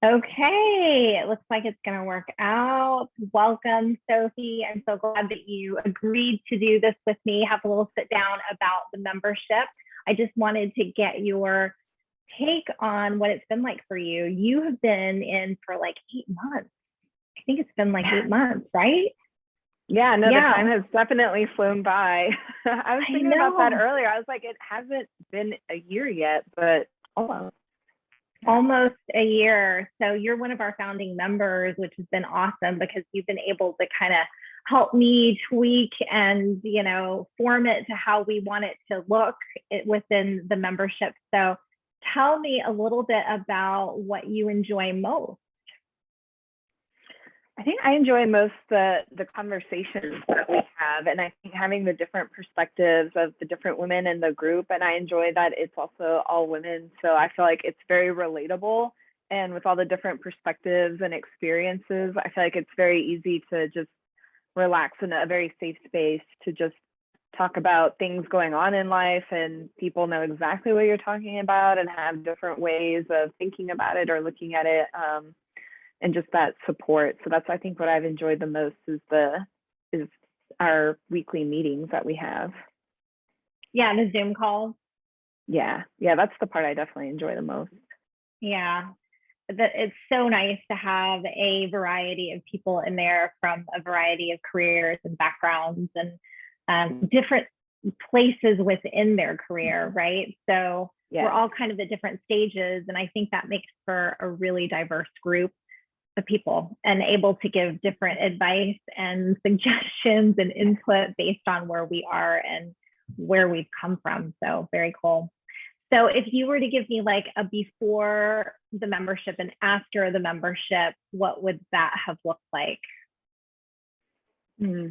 Okay, it looks like it's going to work out. Welcome, Sophie. I'm so glad that you agreed to do this with me, have a little sit down about the membership. I just wanted to get your take on what it's been like for you. You have been in for like 8 months. I think it's been like 8 months, right? Yeah, no, the Yeah, time has definitely flown by. I was I thinking about that know. earlier. I was like, it hasn't been a year yet, but almost. Almost a year. So you're one of our founding members, which has been awesome because you've been able to kind of help me tweak and, form it to how we want it to look within the membership. So tell me a little bit about what you enjoy most. I think I enjoy most the conversations that we have, and I think having the different perspectives of the different women in the group, and I enjoy that it's also all women, so I feel like it's very relatable, and with all the different perspectives and experiences, I feel like it's very easy to just relax in a very safe space to just talk about things going on in life, and people know exactly what you're talking about and have different ways of thinking about it or looking at it. And just that support. So that's, I think, what I've enjoyed the most is our weekly meetings that we have. Yeah, the Zoom calls. Yeah, that's the part I definitely enjoy the most. Yeah, it's so nice to have a variety of people in there from a variety of careers and backgrounds and different places within their career, right? So we're all kind of at different stages, and I think that makes for a really diverse group of people and able to give different advice and suggestions and input based on where we are and where we've come from. So very cool. So if you were to give me like a before the membership and after the membership, what would that have looked like? Well,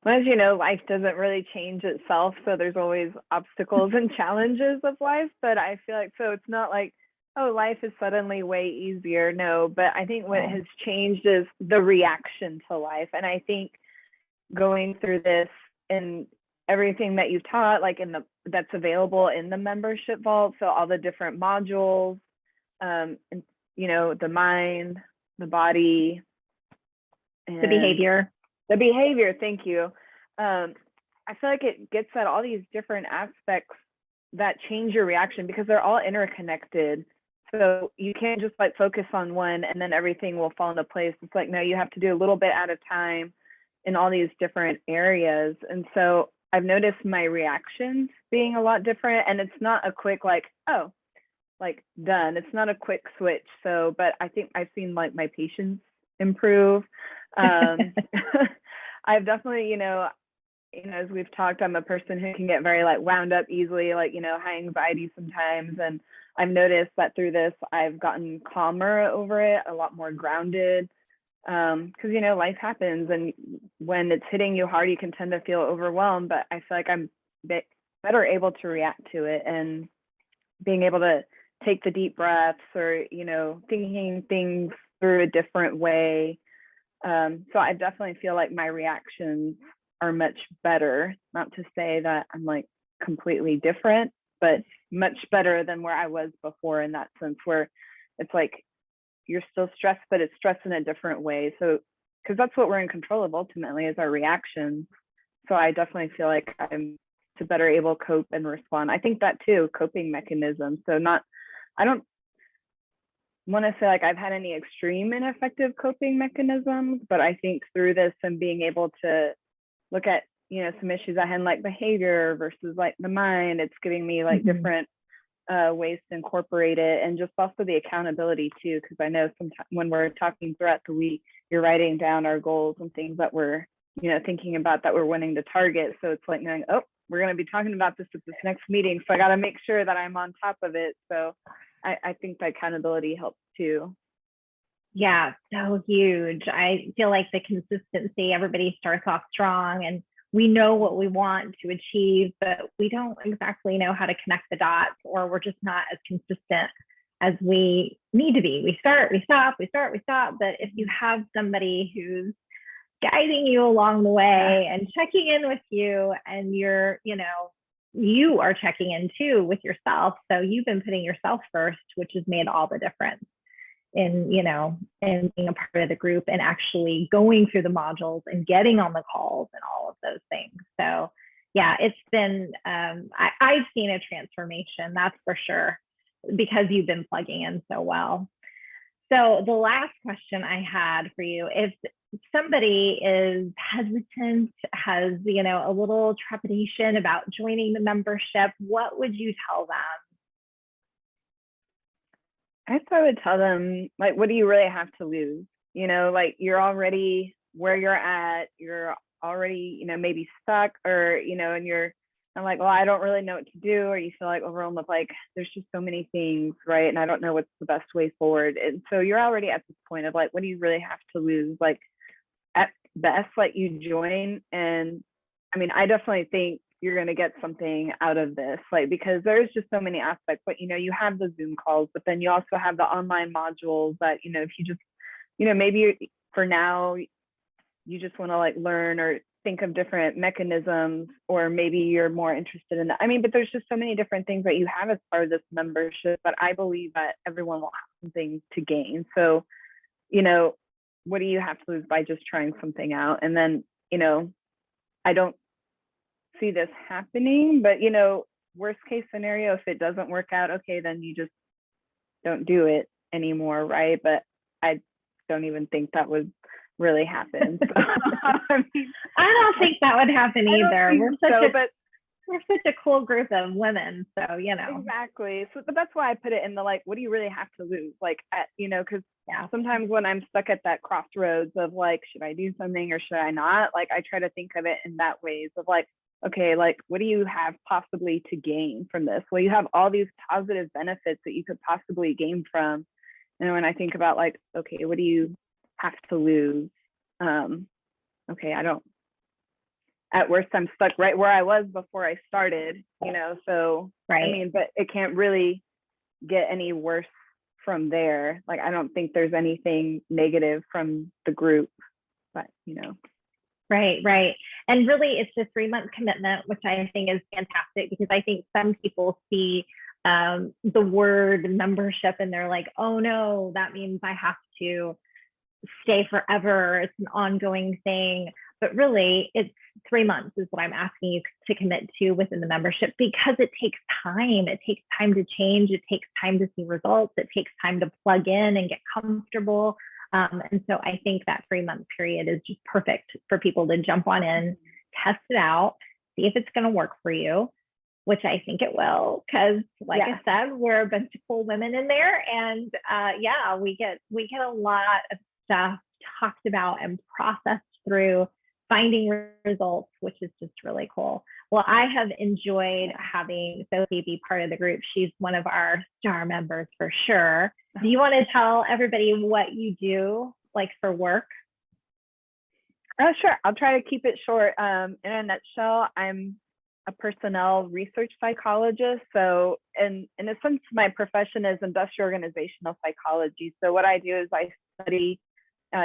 as you know, life doesn't really change itself. So there's always obstacles and challenges of life. But I feel like, so it's not like, oh, life is suddenly way easier. No, but I think what has changed is the reaction to life. And I think going through this and everything that you've taught, like that's available in the membership vault. So all the different modules, and, the mind, the body, and the behavior. Thank you. I feel like it gets at all these different aspects that change your reaction because they're all interconnected. So you can't just like focus on one and then everything will fall into place. It's like, no, you have to do a little bit at a time in all these different areas. And so I've noticed my reactions being a lot different, and it's not a quick like, oh, like done. It's not a quick switch. So, but I think I've seen like my patience improve. I've definitely, as we've talked, I'm a person who can get very like wound up easily, like, high anxiety sometimes. And I've noticed that through this, I've gotten calmer over it, a lot more grounded. Because, life happens, and when it's hitting you hard, you can tend to feel overwhelmed. But I feel like I'm better able to react to it and being able to take the deep breaths or, thinking things through a different way. So I definitely feel like my reactions are much better. Not to say that I'm like completely different, but much better than where I was before in that sense, where it's like you're still stressed, but it's stressed in a different way. So, because that's what we're in control of ultimately is our reactions. So I definitely feel like I'm to better able to cope and respond. I think that too, coping mechanisms. So I don't want to say like I've had any extreme ineffective coping mechanisms, but I think through this and being able to look at, some issues I had like behavior versus like the mind, it's giving me like different ways to incorporate it, and just also the accountability too, because I know sometimes when we're talking throughout the week, you're writing down our goals and things that we're, thinking about that we're wanting to target. So it's like knowing, oh, we're going to be talking about this at this next meeting, so I got to make sure that I'm on top of it. So I think that accountability helps too. Yeah, so huge. I feel like the consistency, everybody starts off strong and we know what we want to achieve, but we don't exactly know how to connect the dots, or we're just not as consistent as we need to be. We start, we stop, we start, we stop. But if you have somebody who's guiding you along the way and checking in with you, and you are checking in too with yourself. So you've been putting yourself first, which has made all the difference. in, you know, in being a part of the group and actually going through the modules and getting on the calls and all of those things. So yeah, it's been, I've seen a transformation, that's for sure, because you've been plugging in so well. So the last question I had for you, if somebody is hesitant, has, you know, a little trepidation about joining the membership, what would you tell them? I guess I would tell them, like, what do you really have to lose? You know, like, you're already where you're at, you're already, you know, maybe stuck, or, you know, and you're I'm like, well, I don't really know what to do, or you feel like overwhelmed with, like, there's just so many things, right? And I don't know what's the best way forward. And so you're already at this point of like, what do you really have to lose? Like, at best, like, you join. And I mean, I definitely think you're going to get something out of this, like, because there's just so many aspects. But, you know, you have the Zoom calls, but then you also have the online modules that, you know, if you just, you know, maybe for now you just want to like learn or think of different mechanisms, or maybe you're more interested in that. I mean, but there's just so many different things that you have as part of this membership, but I believe that everyone will have something to gain. So, you know, what do you have to lose by just trying something out? And then, you know, I don't see this happening, but, you know, worst case scenario, if it doesn't work out, okay, then you just don't do it anymore, right? But I don't even think that would really happen. So, I mean, I don't think that would happen either. We're such a cool group of women, so, you know. Exactly. So, but that's why I put it in the, like, what do you really have to lose? Like, you know, because sometimes when I'm stuck at that crossroads of like, should I do something or should I not? Like, I try to think of it in that ways of like, okay, like, what do you have possibly to gain from this? Well, you have all these positive benefits that you could possibly gain from. And when I think about like, okay, what do you have to lose? Okay, at worst, I'm stuck right where I was before I started, you know, so, right. I mean, but it can't really get any worse from there. Like, I don't think there's anything negative from the group, but, you know. Right. And really, it's a 3-month commitment, which I think is fantastic, because I think some people see the word membership and they're like, oh no, that means I have to stay forever. It's an ongoing thing. But really, it's 3 months is what I'm asking you to commit to within the membership, because it takes time. It takes time to change. It takes time to see results. It takes time to plug in and get comfortable. And so I think that 3-month period is just perfect for people to jump on in, test it out, see if it's going to work for you, which I think it will, because like I said, we're a bunch of cool women in there, and we get a lot of stuff talked about and processed through, finding results, which is just really cool. Well, I have enjoyed having Sophie be part of the group. She's one of our star members for sure. Do you want to tell everybody what you do, like, for work? Sure. I'll try to keep it short. In a nutshell, I'm a personnel research psychologist. So in a sense, my profession is industrial organizational psychology. So what I do is I study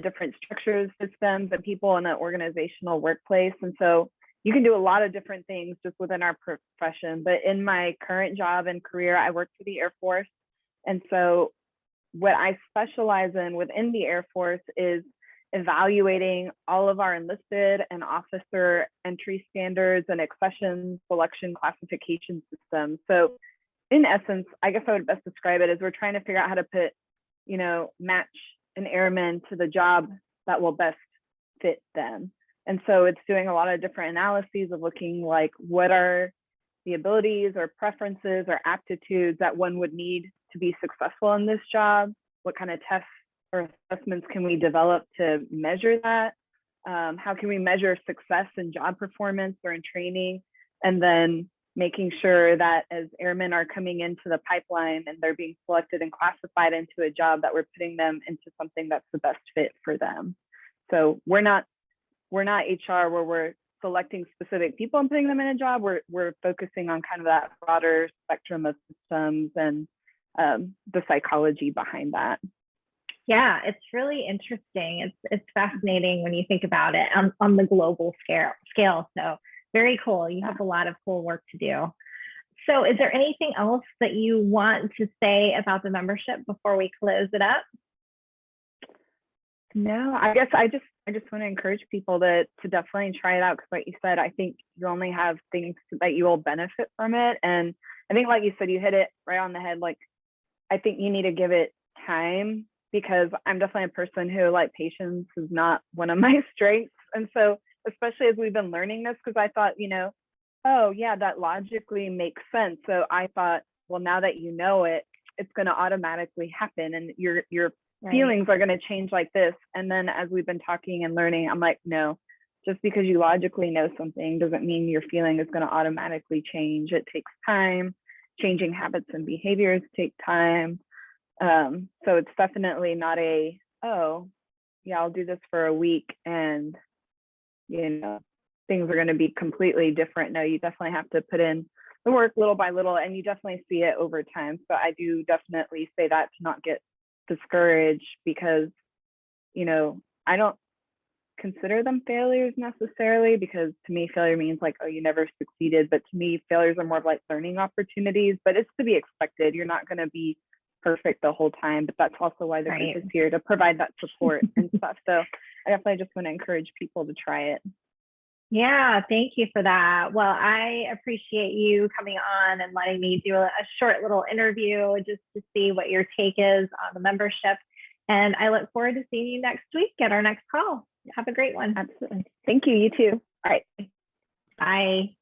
different structures, systems, and people in an organizational workplace. And so you can do a lot of different things just within our profession. But in my current job and career, I work for the Air Force. And so what I specialize in within the Air Force is evaluating all of our enlisted and officer entry standards and accession selection classification systems. So in essence, I guess I would best describe it as we're trying to figure out how to put, you know, match an airman to the job that will best fit them. And so it's doing a lot of different analyses of looking like, what are the abilities or preferences or aptitudes that one would need to be successful in this job? What kind of tests or assessments can we develop to measure that? How can we measure success in job performance or in training? And then making sure that as airmen are coming into the pipeline and they're being selected and classified into a job, that we're putting them into something that's the best fit for them. So we're not HR where we're selecting specific people and putting them in a job. We're focusing on kind of that broader spectrum of systems and the psychology behind that. Yeah, it's really interesting. It's fascinating when you think about it on the global scale. So very cool. You have a lot of cool work to do. So is there anything else that you want to say about the membership before we close it up? No, I guess I just want to encourage people to definitely try it out because, like you said, I think you only have things that you will benefit from it. And I think, like you said, you hit it right on the head. Like, I think you need to give it time because I'm definitely a person who, like, patience is not one of my strengths. And so, especially as we've been learning this, because I thought, oh yeah, that logically makes sense. So I thought, well, now that you know it, it's going to automatically happen, and your feelings are going to change like this. And then as we've been talking and learning, I'm like, no, just because you logically know something doesn't mean your feeling is going to automatically change. It takes time. Changing habits and behaviors take time. So it's definitely not oh, yeah, I'll do this for a week and, things are going to be completely different. No, you definitely have to put in the work little by little, and you definitely see it over time. So I do definitely say that to not get discouraged because, I don't consider them failures necessarily, because to me failure means like, oh, you never succeeded. But to me, failures are more of like learning opportunities, but it's to be expected. You're not going to be perfect the whole time, but that's also why the group is here, to provide that support and stuff. So I definitely just want to encourage people to try it. Yeah, thank you for that. Well, I appreciate you coming on and letting me do a short little interview just to see what your take is on the membership. And I look forward to seeing you next week at our next call. Have a great one. Absolutely. Thank you. You too. All right. Bye.